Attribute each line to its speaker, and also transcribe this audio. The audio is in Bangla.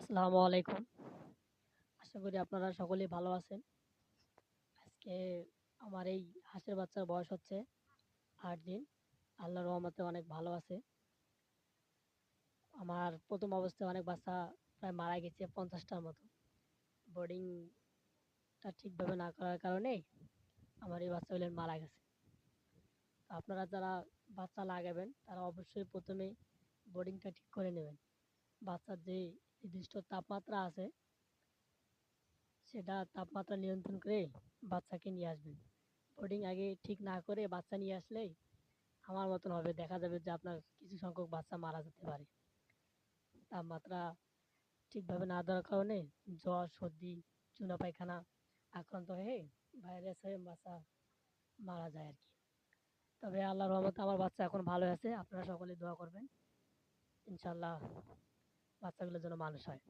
Speaker 1: আসসালামু আলাইকুম। আশা করি আপনারা সকলেই ভালো আছেন। আজকে আমার এই হাঁসের বাচ্চার বয়স হচ্ছে ৮ দিন। আল্লাহর রহমতে অনেক ভালো আছে। আমার ১ম অবস্থায় অনেক বাচ্চা প্রায় মারা গেছে ৫০ টার মতো। বোর্ডিংটা ঠিকভাবে না করার কারণে আমার এই বাচ্চাগুলো মারা গেছে। তো আপনারা যারা বাচ্চা লাগাবেন তারা অবশ্যই ১ম এই বোর্ডিংটা ঠিক করে নেবেন। বাচ্চার যে নির্দিষ্ট তাপমাত্রা আছে সেটা তাপমাত্রা নিয়ন্ত্রণ করে বাচ্চাকে নিয়ে আসবেন। বোর্ডিং আগে ঠিক না করে বাচ্চা নিয়ে আসলেই আমার মতন হবে। দেখা যাবে যে আপনার কিছু সংখ্যক বাচ্চা মারা যেতে পারে। তাপমাত্রা ঠিকভাবে না দেওয়ার কারণে জ্বর, সর্দি, চুনা পায়খানা আক্রান্ত হয়ে ভাইরাস হয়ে বাচ্চা মারা যায় আরকি। তবে আল্লাহর রহমতে আমার বাচ্চা এখন ভালো আছে। আপনারা সকলে দোয়া করবেন। ইনশাআল্লাহ বাচ্চাগুলো যেন মানুষ হয়।